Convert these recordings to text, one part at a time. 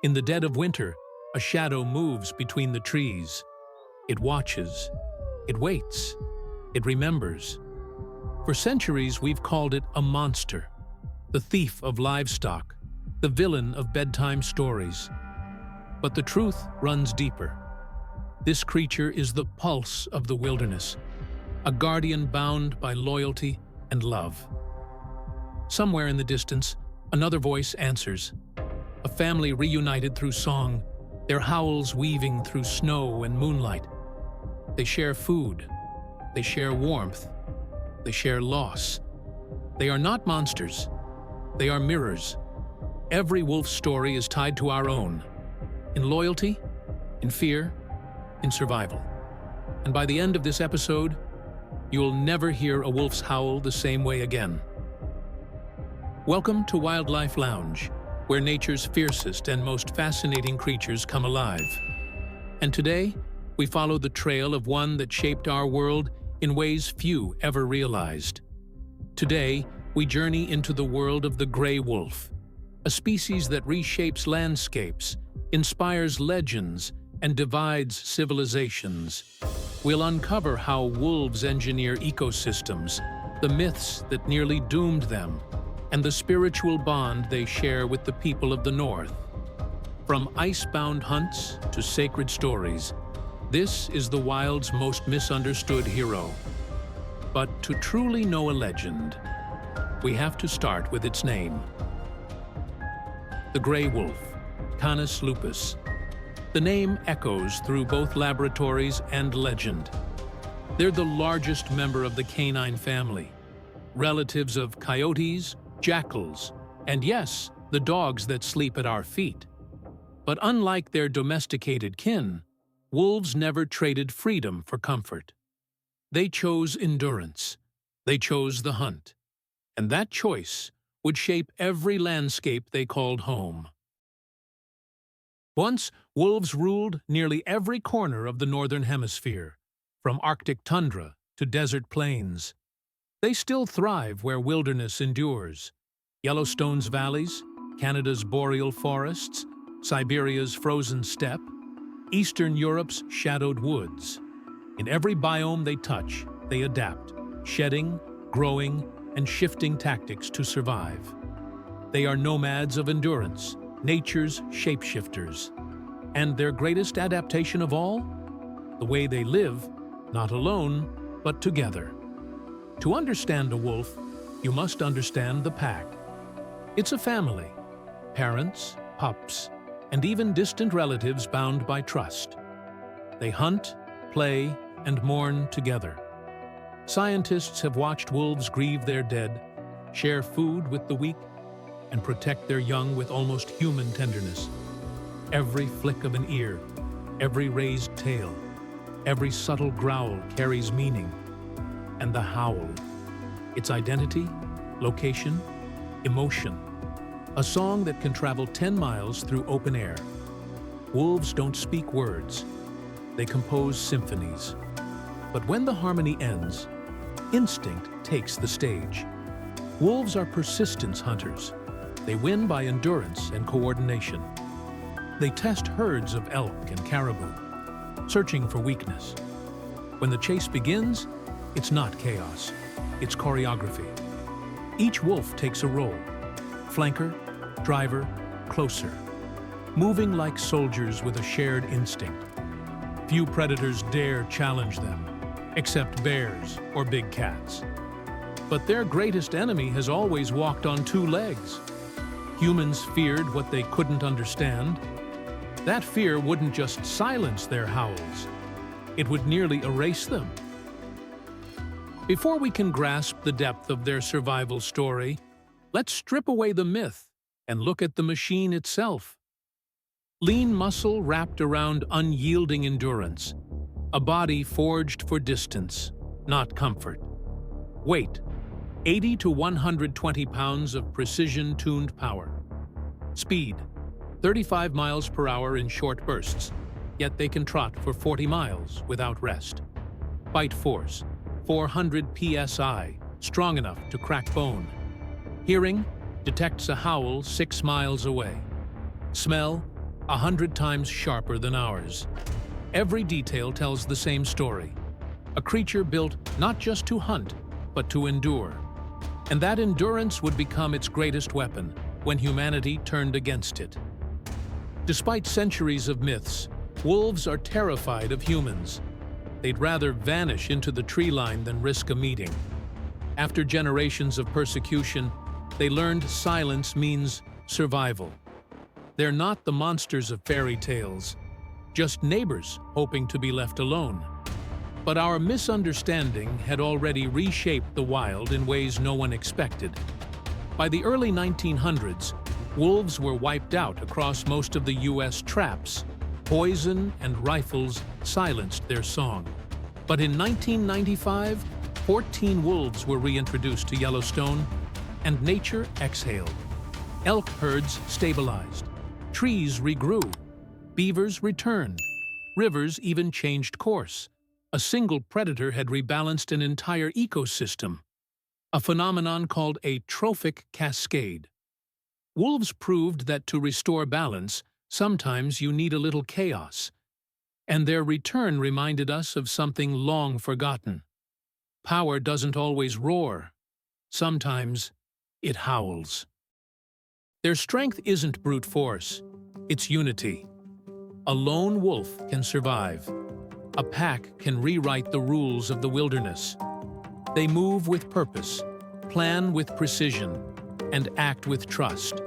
In the dead of winter, a shadow moves between the trees. It watches. It waits. It remembers. For centuries, we've called it a monster, the thief of livestock, the villain of bedtime stories. But the truth runs deeper. This creature is the pulse of the wilderness, a guardian bound by loyalty and love. Somewhere in the distance, another voice answers. A family reunited through song, their howls weaving through snow and moonlight. They share food. They share warmth. They share loss. They are not monsters. They are mirrors. Every wolf's story is tied to our own, in loyalty, in fear, in survival. And by the end of this episode, you'll never hear a wolf's howl the same way again. Welcome to Wildlife Lounge, where nature's fiercest and most fascinating creatures come alive. And today, we follow the trail of one that shaped our world in ways few ever realized. Today, we journey into the world of the gray wolf, a species that reshapes landscapes, inspires legends, and divides civilizations. We'll uncover how wolves engineer ecosystems, the myths that nearly doomed them, and the spiritual bond they share with the people of the North. From ice-bound hunts to sacred stories, this is the wild's most misunderstood hero. But to truly know a legend, we have to start with its name. The gray wolf, Canis lupus. The name echoes through both laboratories and legend. They're the largest member of the canine family, relatives of coyotes, jackals, and yes, the dogs that sleep at our feet. But unlike their domesticated kin, wolves never traded freedom for comfort. They chose endurance. They chose the hunt. And that choice would shape every landscape they called home. Once, wolves ruled nearly every corner of the Northern Hemisphere, from Arctic tundra to desert plains. They still thrive where wilderness endures. Yellowstone's valleys, Canada's boreal forests, Siberia's frozen steppe, Eastern Europe's shadowed woods. In every biome they touch, they adapt, shedding, growing, and shifting tactics to survive. They are nomads of endurance, nature's shapeshifters. And their greatest adaptation of all? The way they live, not alone, but together. To understand a wolf, you must understand the pack. It's a family, parents, pups, and even distant relatives bound by trust. They hunt, play, and mourn together. Scientists have watched wolves grieve their dead, share food with the weak, and protect their young with almost human tenderness. Every flick of an ear, every raised tail, every subtle growl carries meaning. And the howl, its identity, location, emotion. A song that can travel 10 miles through open air. Wolves don't speak words. They compose symphonies. But when the harmony ends, instinct takes the stage. Wolves are persistence hunters. They win by endurance and coordination. They test herds of elk and caribou, searching for weakness. When the chase begins, it's not chaos, it's choreography. Each wolf takes a role: flanker, driver, closer, moving like soldiers with a shared instinct. Few predators dare challenge them, except bears or big cats. But their greatest enemy has always walked on two legs. Humans feared what they couldn't understand. That fear wouldn't just silence their howls, it would nearly erase them. Before we can grasp the depth of their survival story, let's strip away the myth and look at the machine itself. Lean muscle wrapped around unyielding endurance, a body forged for distance, not comfort. Weight: 80 to 120 pounds of precision-tuned power. Speed: 35 miles per hour in short bursts, yet they can trot for 40 miles without rest. Bite force: 400 psi, strong enough to crack bone. Hearing: detects a howl 6 miles away. Smell: 100 times sharper than ours. Every detail tells the same story. A creature built not just to hunt, but to endure. And that endurance would become its greatest weapon when humanity turned against it. Despite centuries of myths, wolves are terrified of humans. They'd rather vanish into the tree line than risk a meeting. After generations of persecution, they learned silence means survival. They're not the monsters of fairy tales, just neighbors hoping to be left alone. But our misunderstanding had already reshaped the wild in ways no one expected. By the early 1900s, wolves were wiped out across most of the U.S. traps. Poison and rifles silenced their song. But in 1995, 14 wolves were reintroduced to Yellowstone, and nature exhaled. Elk herds stabilized. Trees regrew. Beavers returned. Rivers even changed course. A single predator had rebalanced an entire ecosystem, a phenomenon called a trophic cascade. Wolves proved that to restore balance, sometimes you need a little chaos. And their return reminded us of something long forgotten. Power doesn't always roar. Sometimes it howls. Their strength isn't brute force, it's unity. A lone wolf can survive. A pack can rewrite the rules of the wilderness. They move with purpose, plan with precision, and act with trust.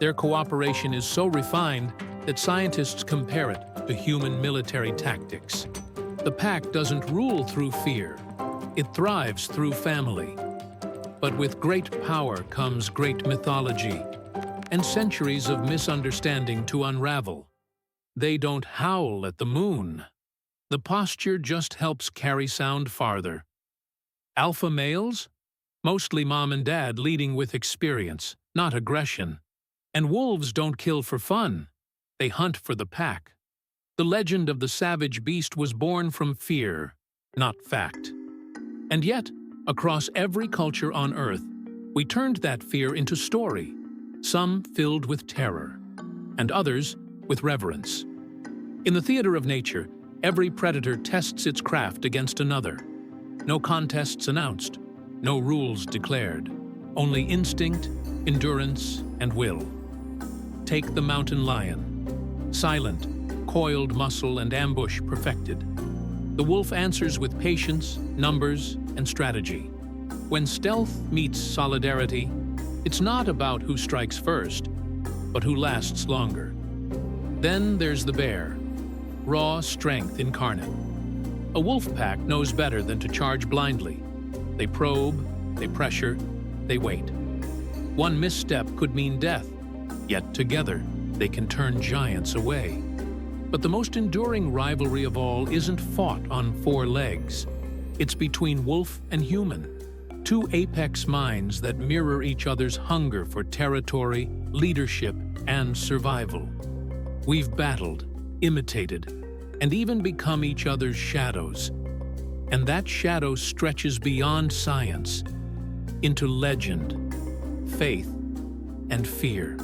Their cooperation is so refined that scientists compare it to human military tactics. The pack doesn't rule through fear. It thrives through family. But with great power comes great mythology and centuries of misunderstanding to unravel. They don't howl at the moon. The posture just helps carry sound farther. Alpha males? Mostly mom and dad leading with experience, not aggression. And wolves don't kill for fun. They hunt for the pack. The legend of the savage beast was born from fear, not fact. And yet, across every culture on Earth, we turned that fear into story, some filled with terror, and others with reverence. In the theater of nature, every predator tests its craft against another. No contests announced, no rules declared, only instinct, endurance, and will. Take the mountain lion. Silent, coiled muscle and ambush perfected. The wolf answers with patience, numbers, and strategy. When stealth meets solidarity, it's not about who strikes first, but who lasts longer. Then there's the bear. Raw strength incarnate. A wolf pack knows better than to charge blindly. They probe, they pressure, they wait. One misstep could mean death, yet together they can turn giants away. But the most enduring rivalry of all isn't fought on four legs. It's between wolf and human, two apex minds that mirror each other's hunger for territory, leadership, and survival. We've battled, imitated, and even become each other's shadows. And that shadow stretches beyond science, into legend, faith, and fear.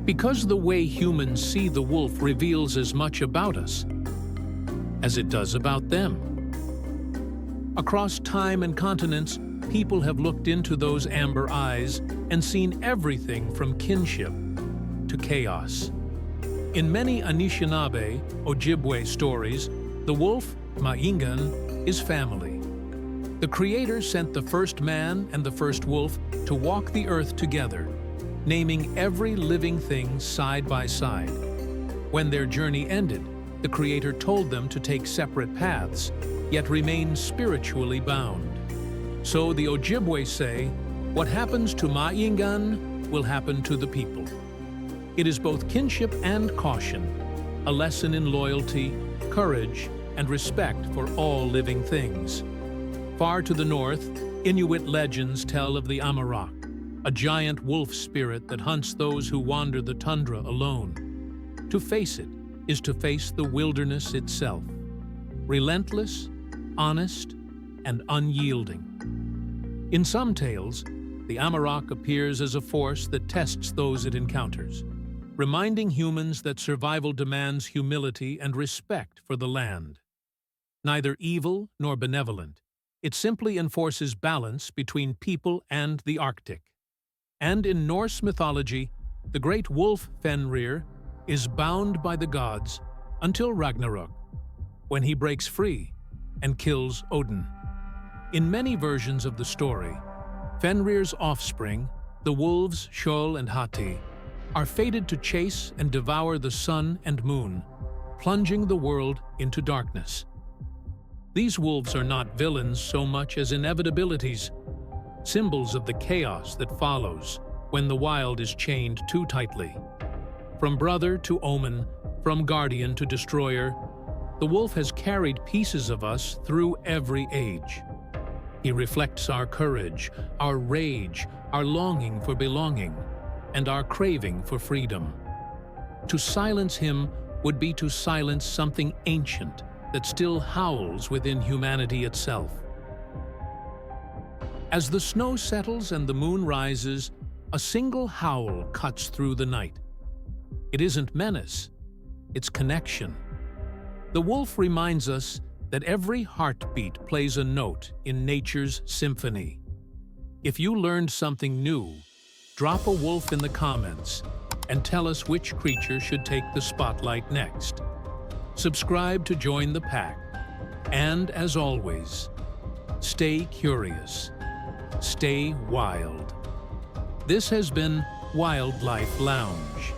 Because the way humans see the wolf reveals as much about us as it does about them. Across time and continents, people have looked into those amber eyes and seen everything from kinship to chaos. In many Anishinaabe, Ojibwe stories, the wolf, Maingan, is family. The Creator sent the first man and the first wolf to walk the earth together, naming every living thing side by side. When their journey ended, the Creator told them to take separate paths, yet remain spiritually bound. So the Ojibwe say, what happens to Maingan will happen to the people. It is both kinship and caution, a lesson in loyalty, courage, and respect for all living things. Far to the north, Inuit legends tell of the Amarok, a giant wolf spirit that hunts those who wander the tundra alone. To face it is to face the wilderness itself, relentless, honest, and unyielding. In some tales, the Amarok appears as a force that tests those it encounters. reminding humans that survival demands humility and respect for the land. Neither evil nor benevolent, it simply enforces balance between people and the Arctic. And in Norse mythology, the great wolf Fenrir is bound by the gods until Ragnarok, when he breaks free and kills Odin. In many versions of the story, Fenrir's offspring, the wolves Skjold and Hati, are fated to chase and devour the sun and moon, plunging the world into darkness. These wolves are not villains so much as inevitabilities, symbols of the chaos that follows when the wild is chained too tightly. From brother to omen, from guardian to destroyer, the wolf has carried pieces of us through every age. He reflects our courage, our rage, our longing for belonging, and our craving for freedom. To silence him would be to silence something ancient that still howls within humanity itself. As the snow settles and the moon rises, a single howl cuts through the night. It isn't menace, it's connection. The wolf reminds us that every heartbeat plays a note in nature's symphony. If you learned something new, drop a wolf in the comments and tell us which creature should take the spotlight next. Subscribe to join the pack. And as always, stay curious, stay wild. This has been Wildlife Lounge.